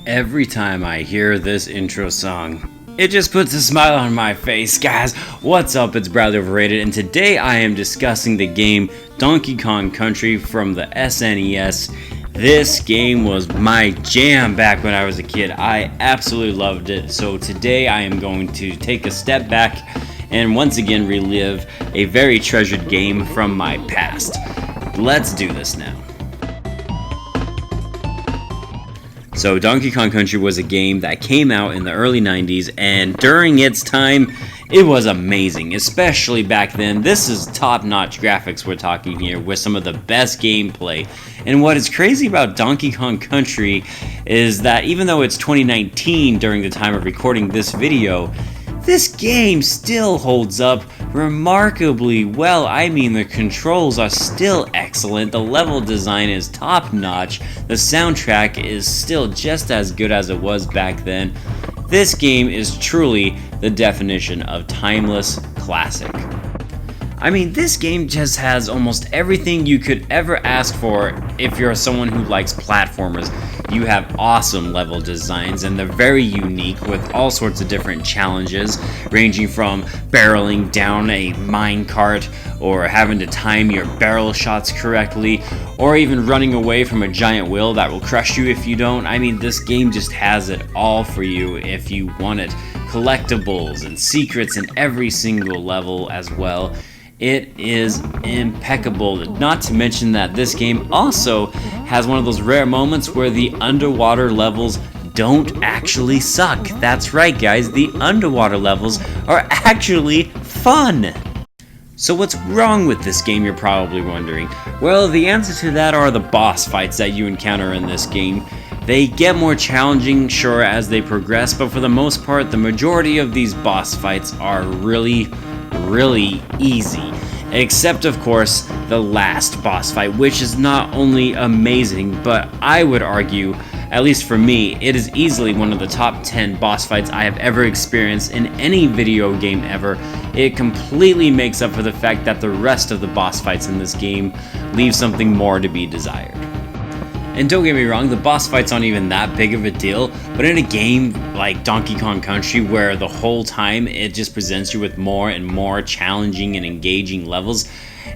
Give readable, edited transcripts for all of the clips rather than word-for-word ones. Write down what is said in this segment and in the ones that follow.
Every time I hear this intro song, it just puts a smile on my face. Guys, what's up? It's Bradley Overrated, and today I am discussing the game Donkey Kong Country from the SNES. This game was my jam back when I was a kid. I absolutely loved it. So today I am going to take a step back and once again relive a very treasured game from my past. Let's do this now. So Donkey Kong Country was a game that came out in the early 90s, and during its time, it was amazing, especially back then. This is top-notch graphics we're talking here, with some of the best gameplay. And what is crazy about Donkey Kong Country is that even though it's 2019 during the time of recording this video, this game still holds up remarkably well. I mean, the controls are still excellent, the level design is top-notch, the soundtrack is still just as good as it was back then. This game is truly the definition of timeless classic. I mean, this game just has almost everything you could ever ask for if you're someone who likes platformers. You have awesome level designs, and they're very unique with all sorts of different challenges, ranging from barreling down a minecart, or having to time your barrel shots correctly, or even running away from a giant wheel that will crush you if you don't. I mean, this game just has it all for you if you want it. Collectibles and secrets in every single level as well. It is impeccable, not to mention that this game also has one of those rare moments where the underwater levels don't actually suck. That's right, guys, the underwater levels are actually fun. So what's wrong with this game, you're probably wondering? Well, the answer to that are the boss fights that you encounter in this game. They get more challenging, sure, as they progress, but for the most part, the majority of these boss fights are really easy, except of course the last boss fight, which is not only amazing, but I would argue, at least for me, it is easily one of the top 10 boss fights I have ever experienced in any video game ever. It completely makes up for the fact that the rest of the boss fights in this game leave something more to be desired. And don't get me wrong, the boss fights aren't even that big of a deal, but in a game like Donkey Kong Country, where the whole time it just presents you with more and more challenging and engaging levels,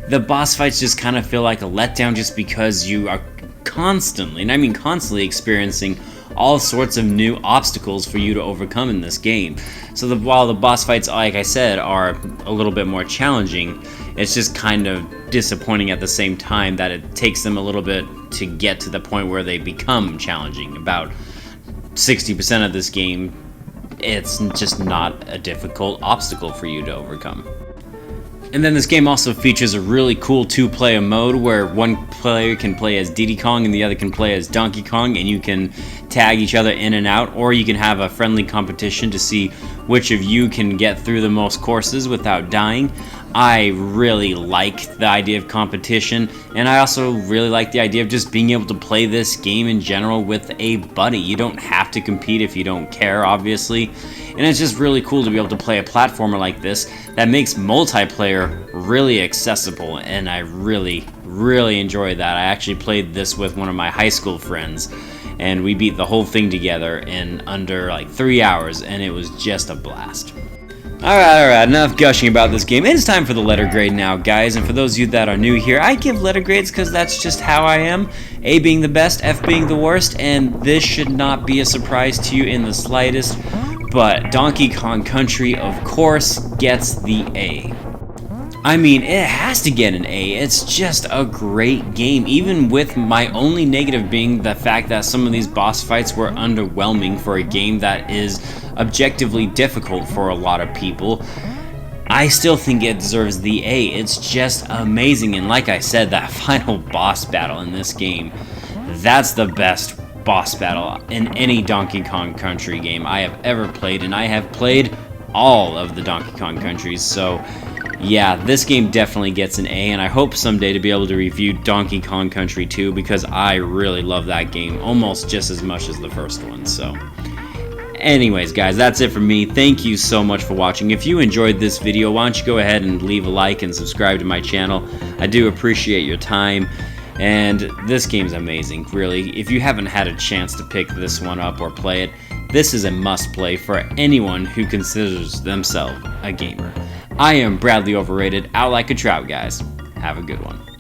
the boss fights just kind of feel like a letdown just because you are constantly, and I mean constantly, experiencing all sorts of new obstacles for you to overcome in this game. So while the boss fights, like I said, are a little bit more challenging, it's just kind of disappointing at the same time that it takes them a little bit to get to the point where they become challenging. About 60% of this game, it's just not a difficult obstacle for you to overcome. And then this game also features a really cool two-player mode where one player can play as Diddy Kong and the other can play as Donkey Kong, and you can tag each other in and out, or you can have a friendly competition to see which of you can get through the most courses without dying. I really like the idea of competition, and I also really like the idea of just being able to play this game in general with a buddy. You don't have to compete if you don't care, obviously, and it's just really cool to be able to play a platformer like this that makes multiplayer really accessible, and I really enjoy that. I actually played this with one of my high school friends, and we beat the whole thing together in under like 3 hours, and it was just a blast. Alright, enough gushing about this game. It is time for the letter grade now, guys, and for those of you that are new here, I give letter grades because that's just how I am. A being the best, F being the worst, and this should not be a surprise to you in the slightest, but Donkey Kong Country, of course, gets the A. I mean, it has to get an A. It's just a great game, even with my only negative being the fact that some of these boss fights were underwhelming for a game that is objectively difficult for a lot of people. I still think it deserves the A. It's just amazing, and like I said, that final boss battle in this game, that's the best boss battle in any Donkey Kong Country game I have ever played, and I have played all of the Donkey Kong Countries, so yeah, this game definitely gets an A, and I hope someday to be able to review Donkey Kong Country 2 because I really love that game almost just as much as the first one. So anyways, guys, that's it from me. Thank you so much for watching. If you enjoyed this video, why don't you go ahead and leave a like and subscribe to my channel. I do appreciate your time. And this game's amazing, really. If you haven't had a chance to pick this one up or play it, this is a must-play for anyone who considers themselves a gamer. I am Bradley Overrated, out like a trout, guys. Have a good one.